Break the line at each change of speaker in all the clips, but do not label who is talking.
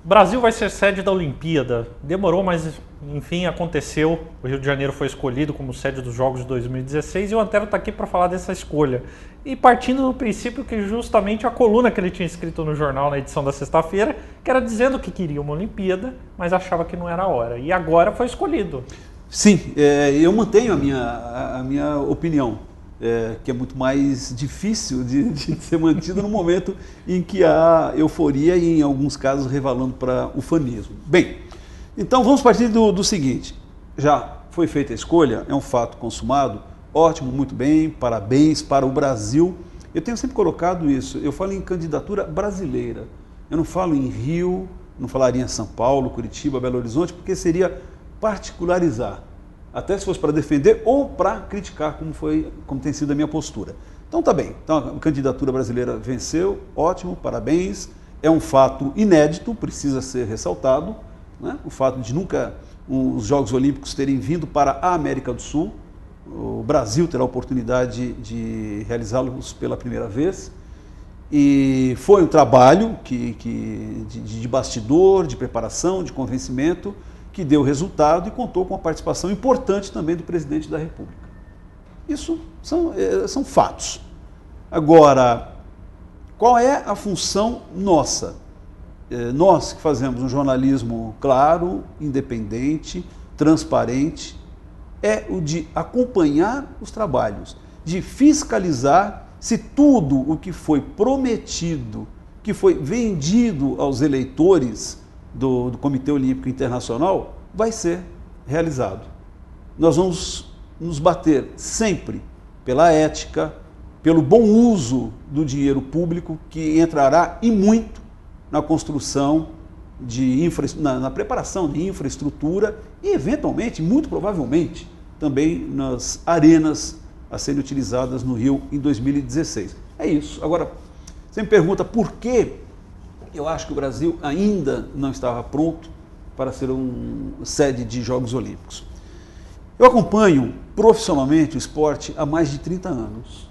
O Brasil vai ser sede da Olimpíada. Demorou, mas enfim, aconteceu. O Rio de Janeiro foi escolhido como sede dos Jogos de 2016 e o Antero está aqui para falar dessa escolha. E partindo do princípio que justamente a coluna que ele tinha escrito no jornal na edição da sexta-feira, que era dizendo que queria uma Olimpíada, mas achava que não era a hora. E agora foi escolhido.
Sim, eu mantenho a minha opinião. Que é muito mais difícil de ser mantido no momento em que há euforia e, em alguns casos, revalando para o ufanismo. Bem, então vamos partir do seguinte. Já foi feita a escolha, é um fato consumado, ótimo, muito bem, parabéns para o Brasil. Eu tenho sempre colocado isso, eu falo em candidatura brasileira. Eu não falo em Rio, não falaria em São Paulo, Curitiba, Belo Horizonte, porque seria particularizar. Até se fosse para defender ou para criticar, como tem sido a minha postura. Então tá bem, então a candidatura brasileira venceu, ótimo, parabéns. É um fato inédito, precisa ser ressaltado, né? O fato de nunca os Jogos Olímpicos terem vindo para a América do Sul. O Brasil terá a oportunidade de realizá-los pela primeira vez. E foi um trabalho de bastidor, de preparação, de convencimento, que deu resultado e contou com a participação importante também do presidente da República. Isso são fatos. Agora, qual é a função nossa? Nós que fazemos um jornalismo claro, independente, transparente, é o de acompanhar os trabalhos, de fiscalizar se tudo o que foi prometido, que foi vendido aos eleitores do Comitê Olímpico Internacional, vai ser realizado. Nós vamos nos bater sempre pela ética, pelo bom uso do dinheiro público, que entrará e muito na construção na preparação de infraestrutura e, eventualmente, muito provavelmente, também nas arenas a serem utilizadas no Rio em 2016. É isso. Agora, você me pergunta por que eu acho que o Brasil ainda não estava pronto para ser sede de Jogos Olímpicos. Eu acompanho profissionalmente o esporte há mais de 30 anos.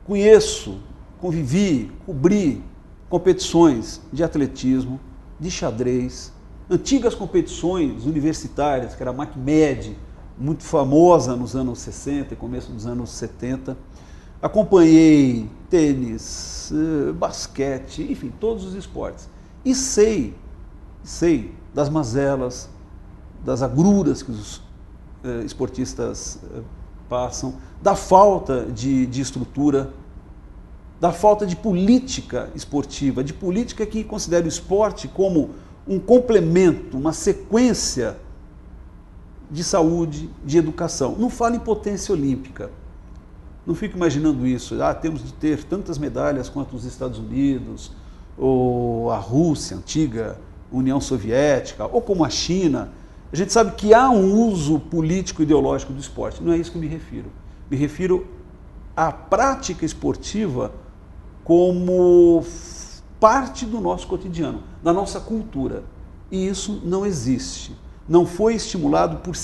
Conheço, convivi, cobri competições de atletismo, de xadrez, antigas competições universitárias, que era a MacMed, muito famosa nos anos 60 e começo dos anos 70. Acompanhei tênis, basquete, enfim, todos os esportes. E sei das mazelas, das agruras que os esportistas passam, da falta de estrutura, da falta de política esportiva, de política que considera o esporte como um complemento, uma sequência de saúde, de educação. Não falo em potência olímpica. Não fico imaginando isso. Temos de ter tantas medalhas quanto os Estados Unidos, ou a Rússia, a antiga União Soviética, ou como a China. A gente sabe que há um uso político e ideológico do esporte. Não é isso que eu me refiro. Me refiro à prática esportiva como parte do nosso cotidiano, da nossa cultura. E isso não existe. Não foi estimulado por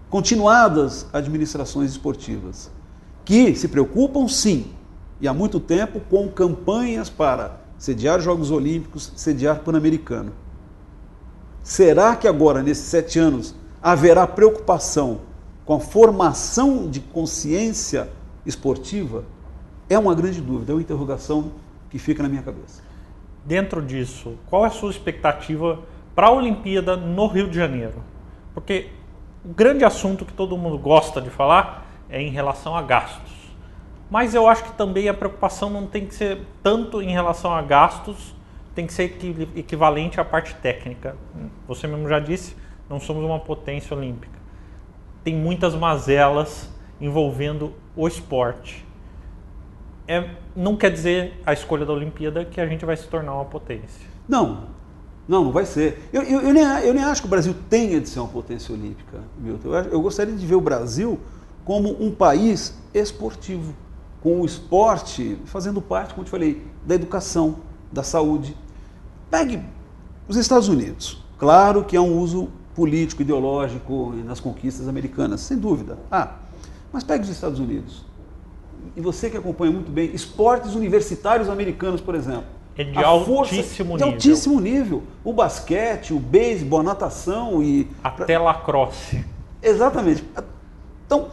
continuadas administrações esportivas, que se preocupam, sim, e há muito tempo, com campanhas para sediar Jogos Olímpicos, sediar Pan-Americano. Será que agora, nesses 7 anos, haverá preocupação com a formação de consciência esportiva? É uma grande dúvida, é uma interrogação que fica na minha cabeça.
Dentro disso, qual é a sua expectativa para a Olimpíada no Rio de Janeiro? Porque o grande assunto que todo mundo gosta de falar é em relação a gastos. Mas eu acho que também a preocupação não tem que ser tanto em relação a gastos, tem que ser equivalente à parte técnica. Você mesmo já disse, não somos uma potência olímpica. Tem muitas mazelas envolvendo o esporte. Não quer dizer a escolha da Olimpíada que a gente vai se tornar uma potência.
Não vai ser. Eu nem acho que o Brasil tenha de ser uma potência olímpica, Milton. Eu gostaria de ver o Brasil como um país esportivo, com o esporte fazendo parte, como eu te falei, da educação, da saúde. Pegue os Estados Unidos. Claro que há um uso político, ideológico nas conquistas americanas, sem dúvida. Mas pegue os Estados Unidos. E você que acompanha muito bem, esportes universitários americanos, por exemplo.
É de
a força
altíssimo
de
nível.
altíssimo nível. O basquete, o beisebol, a natação e...
Até lacrosse.
Exatamente. Então,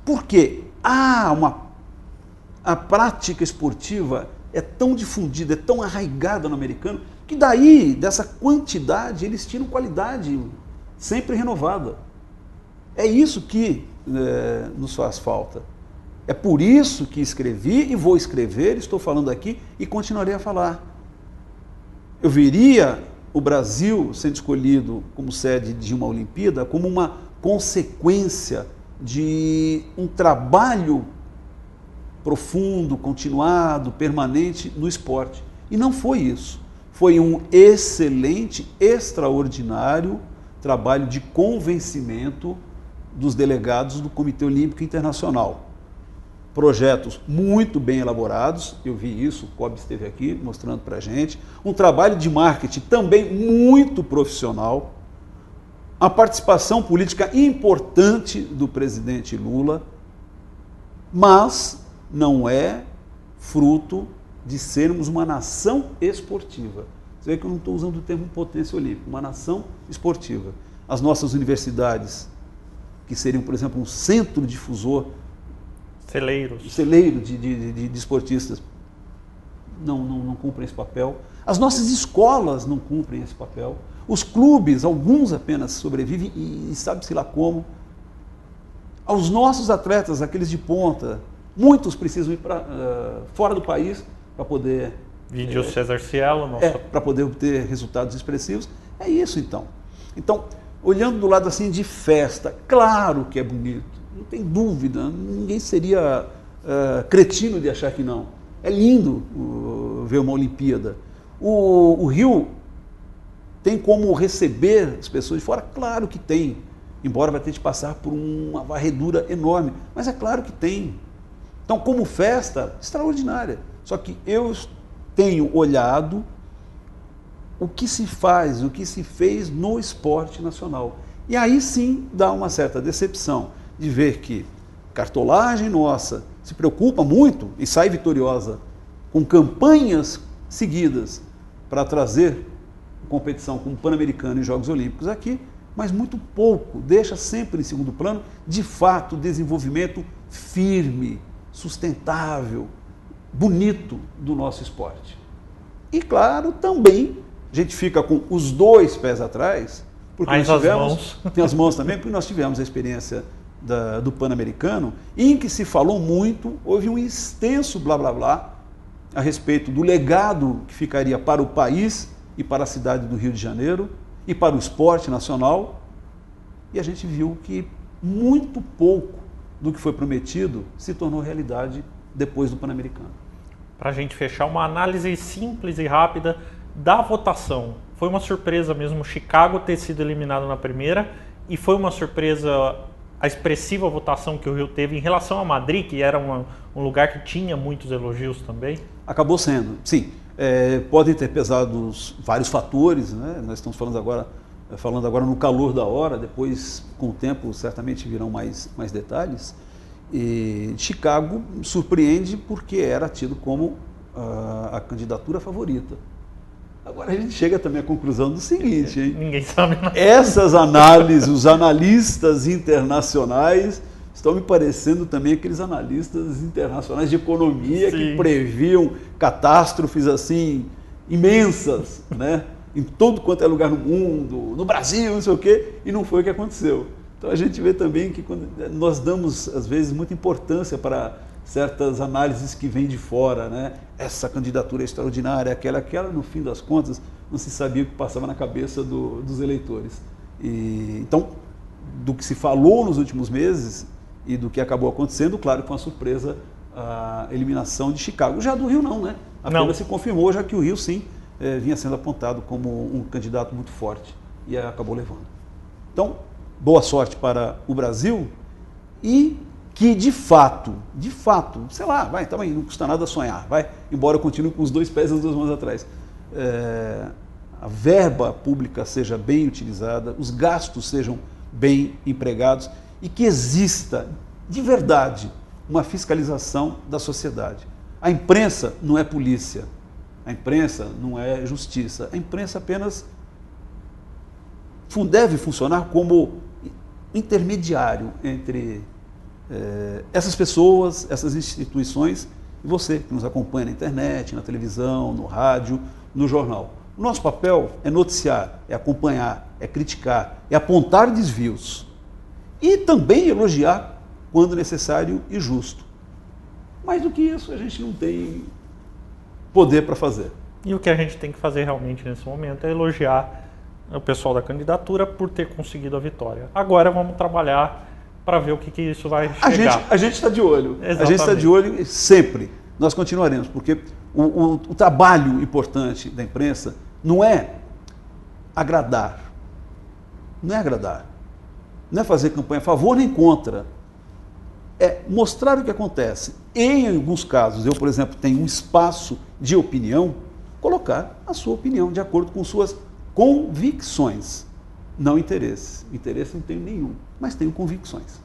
por quê? A prática esportiva é tão difundida, é tão arraigada no americano, que daí, dessa quantidade, eles tiram qualidade sempre renovada. É isso que nos faz falta. É por isso que escrevi e vou escrever, estou falando aqui e continuarei a falar. Eu veria o Brasil sendo escolhido como sede de uma Olimpíada como uma consequência de um trabalho profundo, continuado, permanente no esporte. E não foi isso. Foi um excelente, extraordinário trabalho de convencimento dos delegados do Comitê Olímpico Internacional. Projetos muito bem elaborados, eu vi isso, o Cobb esteve aqui mostrando para a gente. Um trabalho de marketing também muito profissional. A participação política importante do presidente Lula, mas não é fruto de sermos uma nação esportiva. Você vê que eu não estou usando o termo potência olímpica, uma nação esportiva. As nossas universidades, que seriam, por exemplo, um centro difusor, celeiro de esportistas, não cumprem esse papel. As nossas escolas não cumprem esse papel. Os clubes, alguns apenas sobrevivem e sabe-se lá como. Aos nossos atletas, aqueles de ponta, muitos precisam ir para fora do país para poder...
Vídeo César Cielo.
Para poder obter resultados expressivos. É isso, então. Então, olhando do lado assim de festa, claro que é bonito, não tem dúvida, ninguém seria cretino de achar que não. É lindo ver uma Olimpíada. O Rio tem como receber as pessoas de fora? Claro que tem, embora vai ter de passar por uma varredura enorme, mas é claro que tem. Então, como festa, extraordinária. Só que eu tenho olhado o que se faz, o que se fez no esporte nacional. E aí sim dá uma certa decepção de ver que cartolagem nossa se preocupa muito e sai vitoriosa com campanhas seguidas para trazer competição como Pan-Americano e Jogos Olímpicos aqui, mas muito pouco, deixa sempre em segundo plano, de fato, desenvolvimento firme, sustentável, bonito do nosso esporte. E claro, também a gente fica com os dois pés atrás, porque
nós tivemos,
tem as mãos também, porque nós tivemos a experiência do Pan-Americano, em que se falou muito, houve um extenso blá blá blá a respeito do legado que ficaria para o país e para a cidade do Rio de Janeiro e para o esporte nacional, e a gente viu que muito pouco do que foi prometido se tornou realidade depois do Pan-Americano.
Para a gente fechar, uma análise simples e rápida da votação. Foi uma surpresa mesmo Chicago ter sido eliminado na primeira, e foi uma surpresa a expressiva votação que o Rio teve em relação a Madrid, que era um lugar que tinha muitos elogios também?
Acabou sendo, sim. Podem ter pesado vários fatores, né? Nós estamos falando agora no calor da hora, depois com o tempo certamente virão mais detalhes. E Chicago surpreende porque era tido como a candidatura favorita. Agora a gente chega também à conclusão do seguinte, hein?
Ninguém sabe nada.
Essas análises, os analistas internacionais estão me parecendo também aqueles analistas internacionais de economia Sim. que previam catástrofes assim imensas, né? Em todo quanto é lugar no mundo, no Brasil, não sei o quê, e não foi o que aconteceu. Então a gente vê também que quando nós damos, às vezes, muita importância para certas análises que vêm de fora, né? Essa candidatura é extraordinária, aquela, no fim das contas, não se sabia o que passava na cabeça dos eleitores. Então, do que se falou nos últimos meses e do que acabou acontecendo, claro que foi uma surpresa a eliminação de Chicago. Já do Rio não, né? Apenas se confirmou, já que o Rio, sim, vinha sendo apontado como um candidato muito forte e acabou levando. Então, boa sorte para o Brasil e que de fato, sei lá, vai, também não custa nada sonhar, vai, embora eu continue com os dois pés e as duas mãos atrás. A verba pública seja bem utilizada, os gastos sejam bem empregados e que exista, de verdade, uma fiscalização da sociedade. A imprensa não é polícia, A imprensa não é justiça. A imprensa apenas deve funcionar como intermediário entre essas pessoas, essas instituições e você que nos acompanha na internet, na televisão, no rádio, no jornal. O nosso papel é noticiar, é acompanhar, é criticar, é apontar desvios e também elogiar quando necessário e justo. Mais do que isso, a gente não tem poder para fazer.
E o que a gente tem que fazer realmente nesse momento é elogiar o pessoal da candidatura por ter conseguido a vitória. Agora vamos trabalhar para ver o que isso vai chegar.
A gente está de olho.
Exatamente.
A gente está de olho sempre. Nós continuaremos, porque o trabalho importante da imprensa não é agradar. Não é agradar. Não é fazer campanha a favor nem contra. É mostrar o que acontece. Em alguns casos, eu, por exemplo, tenho um espaço de opinião, colocar a sua opinião de acordo com suas convicções, não interesse. Interesse não tenho nenhum, mas tenho convicções.